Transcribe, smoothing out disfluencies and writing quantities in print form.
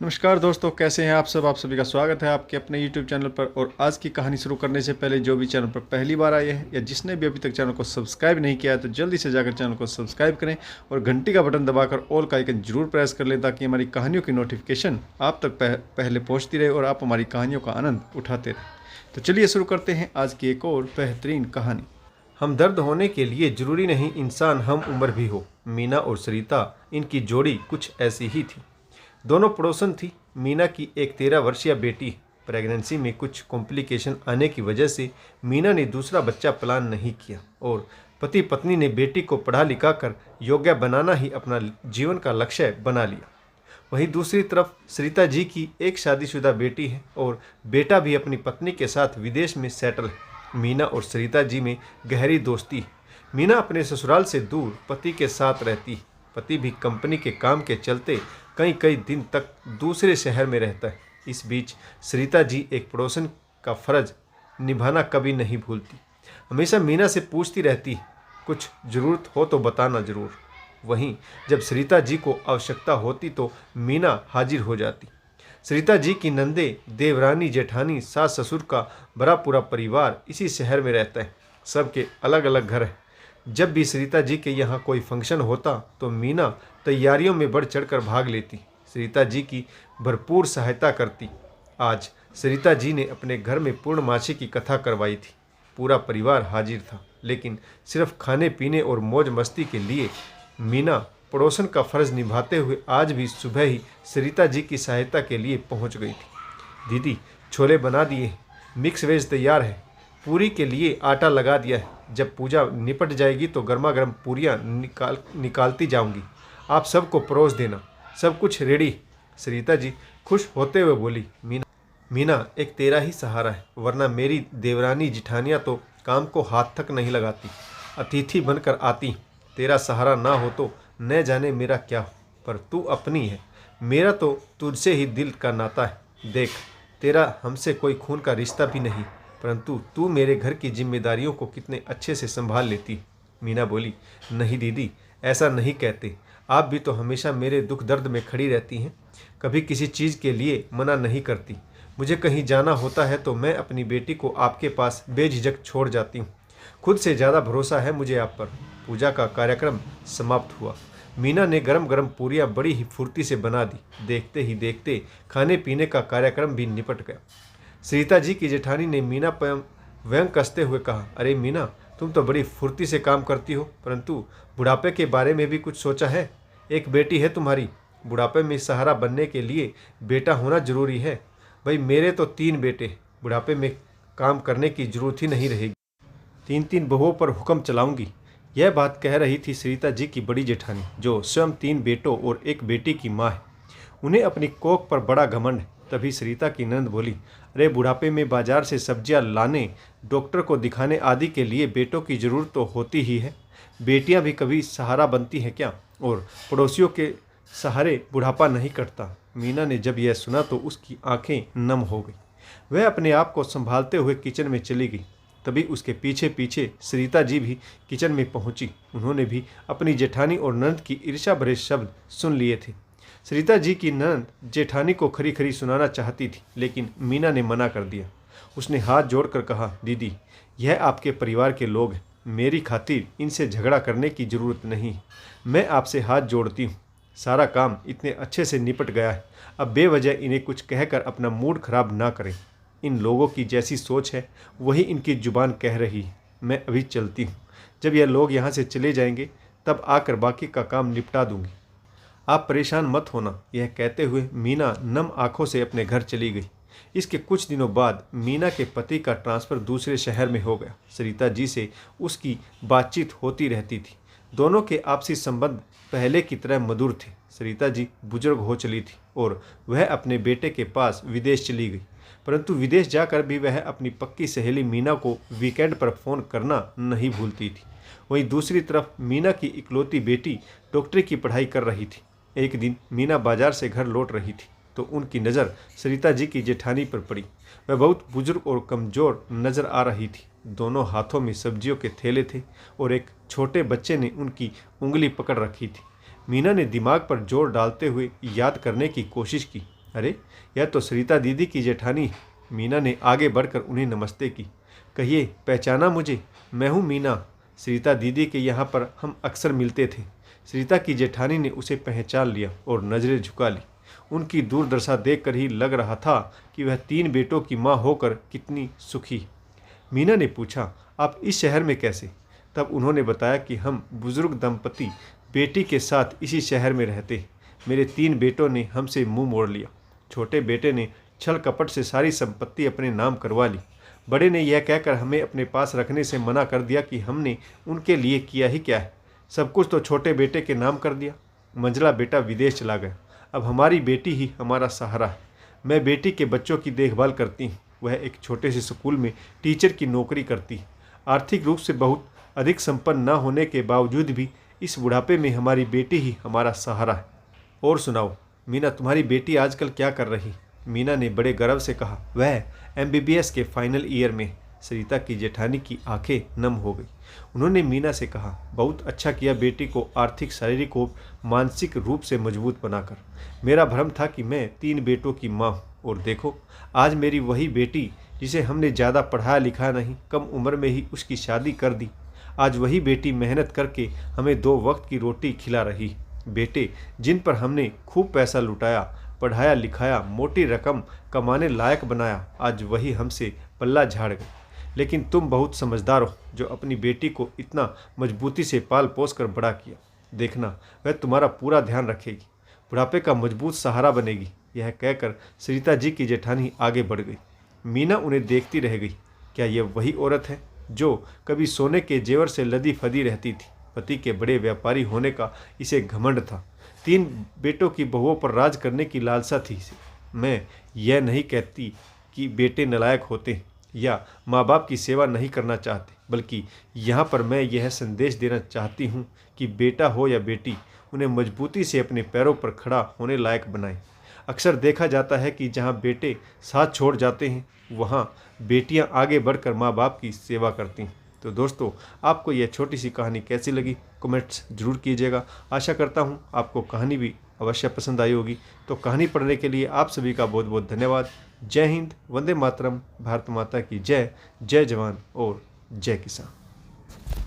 नमस्कार दोस्तों, कैसे हैं आप सब। आप सभी का स्वागत है आपके अपने YouTube चैनल पर। और आज की कहानी शुरू करने से पहले जो भी चैनल पर पहली बार आए हैं या जिसने भी अभी तक चैनल को सब्सक्राइब नहीं किया है तो जल्दी से जाकर चैनल को सब्सक्राइब करें और घंटी का बटन दबाकर ऑल का आइकन जरूर प्रेस कर लें ताकि हमारी कहानियों की नोटिफिकेशन आप तक पहले पहुँचती रहे और आप हमारी कहानियों का आनंद उठाते रहें। तो चलिए शुरू करते हैं आज की एक और बेहतरीन कहानी। हमदर्द होने के लिए जरूरी नहीं इंसान हम उम्र भी हो। मीना और सरिता, इनकी जोड़ी कुछ ऐसी ही थी। दोनों पड़ोसन थी। मीना की एक 13 वर्षीय बेटी। प्रेगनेंसी में कुछ कॉम्प्लिकेशन आने की वजह से मीना ने दूसरा बच्चा प्लान नहीं किया और पति पत्नी ने बेटी को पढ़ा लिखा कर योग्य बनाना ही अपना जीवन का लक्ष्य बना लिया। वहीं दूसरी तरफ सरिता जी की एक शादीशुदा बेटी है और बेटा भी अपनी पत्नी के साथ विदेश में सेटल है। मीना और सरिता जी में गहरी दोस्ती है। मीना अपने ससुराल से दूर पति के साथ रहती है। पति भी कंपनी के काम के चलते कई कई दिन तक दूसरे शहर में रहता है। इस बीच सरिता जी एक पड़ोसन का फर्ज निभाना कभी नहीं भूलती। हमेशा मीना से पूछती रहती, कुछ ज़रूरत हो तो बताना ज़रूर। वहीं जब सरिता जी को आवश्यकता होती तो मीना हाजिर हो जाती। सरिता जी की नंदे, देवरानी, जेठानी, सास ससुर का बड़ा पूरा परिवार इसी शहर में रहता है। सबके अलग अलग घर हैं। जब भी सरिता जी के यहाँ कोई फंक्शन होता तो मीना तैयारियों में बढ़ चढ़कर भाग लेती। सरिता जी की भरपूर सहायता करती। आज सरिता जी ने अपने घर में पूर्णमासी की कथा करवाई थी। पूरा परिवार हाजिर था, लेकिन सिर्फ खाने पीने और मौज मस्ती के लिए मीना पड़ोसन का फर्ज निभाते हुए आज भी सुबह ही सरिता जी की सहायता के लिए पहुंच गई थी। दीदी, छोले बना दिए, मिक्स वेज तैयार है, पूरी के लिए आटा लगा दिया है। जब पूजा निपट जाएगी तो गर्मा गर्म पूरियाँ निकालती जाऊंगी। आप सबको परोस देना, सब कुछ रेडी। सरिता जी खुश होते हुए बोली। मीना एक तेरा ही सहारा है, वरना मेरी देवरानी जिठानियाँ तो काम को हाथ तक नहीं लगाती, अतिथि बनकर आती। तेरा सहारा ना हो तो न जाने मेरा क्या हो, पर तू अपनी है। मेरा तो तुझसे ही दिल का नाता है। देख, तेरा हमसे कोई खून का रिश्ता भी नहीं, परंतु तू मेरे घर की जिम्मेदारियों को कितने अच्छे से संभाल लेती। मीना बोली, नहीं दीदी, ऐसा नहीं कहते। आप भी तो हमेशा मेरे दुख दर्द में खड़ी रहती हैं, कभी किसी चीज़ के लिए मना नहीं करती। मुझे कहीं जाना होता है तो मैं अपनी बेटी को आपके पास बेझिझक छोड़ जाती हूँ। खुद से ज़्यादा भरोसा है मुझे आप पर। पूजा का कार्यक्रम समाप्त हुआ। मीना ने गरम गरम पूरियाँ बड़ी ही फुर्ती से बना दी। देखते ही देखते खाने पीने का कार्यक्रम भी निपट गया। सरिता जी की जेठानी ने मीना पर व्यंग कसते हुए कहा, अरे मीना, तुम तो बड़ी फुर्ती से काम करती हो, परंतु बुढ़ापे के बारे में भी कुछ सोचा है? एक बेटी है तुम्हारी, बुढ़ापे में सहारा बनने के लिए बेटा होना जरूरी है। भाई, मेरे तो 3 बेटे, बुढ़ापे में काम करने की जरूरत ही नहीं रहेगी। 3 बहुओं पर हुक्म चलाऊंगी। यह बात कह रही थी सरिता जी की बड़ी जेठानी, जो स्वयं 3 बेटों और एक बेटी की माँ है। उन्हें अपनी कोख पर बड़ा घमंड है। तभी सरिता की नंद बोली, अरे बुढ़ापे में बाजार से सब्जियां लाने, डॉक्टर को दिखाने आदि के लिए बेटों की जरूरत तो होती ही है। बेटियां भी कभी सहारा बनती हैं क्या? और पड़ोसियों के सहारे बुढ़ापा नहीं कटता। मीना ने जब यह सुना तो उसकी आंखें नम हो गई। वह अपने आप को संभालते हुए किचन में चली गई। तभी उसके पीछे पीछे सरिता जी भी किचन में पहुंची। उन्होंने भी अपनी जेठानी और नंद की ईर्ष्या भरे शब्द सुन लिए थे। सरिता जी की नंद जेठानी को खरी खरी सुनाना चाहती थी, लेकिन मीना ने मना कर दिया। उसने हाथ जोड़कर कहा, दीदी, यह आपके परिवार के लोग हैं, मेरी खातिर इनसे झगड़ा करने की ज़रूरत नहीं है। मैं आपसे हाथ जोड़ती हूँ। सारा काम इतने अच्छे से निपट गया है, अब बेवजह इन्हें कुछ कहकर अपना मूड खराब ना करें। इन लोगों की जैसी सोच है वही इनकी जुबान कह रही है। मैं अभी चलती हूँ, जब यह लोग यहाँ से चले जाएंगे तब आकर बाकी का काम निपटा दूंगी। आप परेशान मत होना। यह कहते हुए मीना नम आंखों से अपने घर चली गई। इसके कुछ दिनों बाद मीना के पति का ट्रांसफ़र दूसरे शहर में हो गया। सरिता जी से उसकी बातचीत होती रहती थी। दोनों के आपसी संबंध पहले की तरह मधुर थे। सरिता जी बुजुर्ग हो चली थी और वह अपने बेटे के पास विदेश चली गई, परंतु विदेश जाकर भी वह अपनी पक्की सहेली मीना को वीकेंड पर फ़ोन करना नहीं भूलती थी। वहीं दूसरी तरफ मीना की इकलौती बेटी डॉक्टरी की पढ़ाई कर रही थी। एक दिन मीना बाजार से घर लौट रही थी तो उनकी नज़र सरिता जी की जेठानी पर पड़ी। वह बहुत बुजुर्ग और कमज़ोर नज़र आ रही थी। दोनों हाथों में सब्जियों के थैले थे और एक छोटे बच्चे ने उनकी उंगली पकड़ रखी थी। मीना ने दिमाग पर जोर डालते हुए याद करने की कोशिश की। अरे, यह तो सरिता दीदी की जेठानी। मीना ने आगे बढ़कर उन्हें नमस्ते की। कहिए, पहचाना मुझे? मैं हूँ मीना। सरिता दीदी के यहाँ पर हम अक्सर मिलते थे। सरिता की जेठानी ने उसे पहचान लिया और नजरें झुका ली। उनकी दूरदर्शा देखकर ही लग रहा था कि वह 3 बेटों की माँ होकर कितनी सुखी। मीना ने पूछा, आप इस शहर में कैसे? तब उन्होंने बताया कि हम बुजुर्ग दंपति बेटी के साथ इसी शहर में रहते। मेरे 3 बेटों ने हमसे मुंह मोड़ लिया। छोटे बेटे ने छल कपट से सारी संपत्ति अपने नाम करवा ली। बड़े ने यह कहकर हमें अपने पास रखने से मना कर दिया कि हमने उनके लिए किया ही क्या है। सब कुछ तो छोटे बेटे के नाम कर दिया। मंझला बेटा विदेश चला गया। अब हमारी बेटी ही हमारा सहारा है। मैं बेटी के बच्चों की देखभाल करती हूँ। वह एक छोटे से स्कूल में टीचर की नौकरी करती है। आर्थिक रूप से बहुत अधिक संपन्न न होने के बावजूद भी इस बुढ़ापे में हमारी बेटी ही हमारा सहारा है। और सुनाओ मीना, तुम्हारी बेटी आजकल क्या कर रही? मीना ने बड़े गर्व से कहा, वह MBBS के फाइनल ईयर में। सरिता की जेठानी की आंखें नम हो गई। उन्होंने मीना से कहा, बहुत अच्छा किया बेटी को आर्थिक, शारीरिक और मानसिक रूप से मजबूत बनाकर। मेरा भ्रम था कि मैं 3 बेटों की माँ हूँ, और देखो आज मेरी वही बेटी जिसे हमने ज़्यादा पढ़ाया लिखा नहीं, कम उम्र में ही उसकी शादी कर दी, आज वही बेटी मेहनत करके हमें 2 वक्त की रोटी खिला रही। बेटे जिन पर हमने खूब पैसा लुटाया, पढ़ाया लिखाया, मोटी रकम कमाने लायक बनाया, आज वही हमसे पल्ला झाड़ गए। लेकिन तुम बहुत समझदार हो जो अपनी बेटी को इतना मजबूती से पाल पोस कर बड़ा किया। देखना वह तुम्हारा पूरा ध्यान रखेगी, बुढ़ापे का मजबूत सहारा बनेगी। यह कहकर सरिता जी की जेठानी आगे बढ़ गई। मीना उन्हें देखती रह गई। क्या यह वही औरत है जो कभी सोने के जेवर से लदी फदी रहती थी? पति के बड़े व्यापारी होने का इसे घमंड था। 3 बेटों की बहुओं पर राज करने की लालसा थी इसे। मैं यह नहीं कहती कि बेटे नालायक होते या माँ बाप की सेवा नहीं करना चाहते, बल्कि यहाँ पर मैं यह संदेश देना चाहती हूँ कि बेटा हो या बेटी, उन्हें मजबूती से अपने पैरों पर खड़ा होने लायक बनाएं। अक्सर देखा जाता है कि जहाँ बेटे साथ छोड़ जाते हैं, वहाँ बेटियाँ आगे बढ़कर माँ बाप की सेवा करती हैं। तो दोस्तों, आपको यह छोटी सी कहानी कैसी लगी कमेंट्स जरूर कीजिएगा। आशा करता हूँ आपको कहानी भी अवश्य पसंद आई होगी। तो कहानी पढ़ने के लिए आप सभी का बहुत बहुत धन्यवाद। जय हिंद, वंदे मातरम, भारत माता की जय। जय जवान और जय किसान।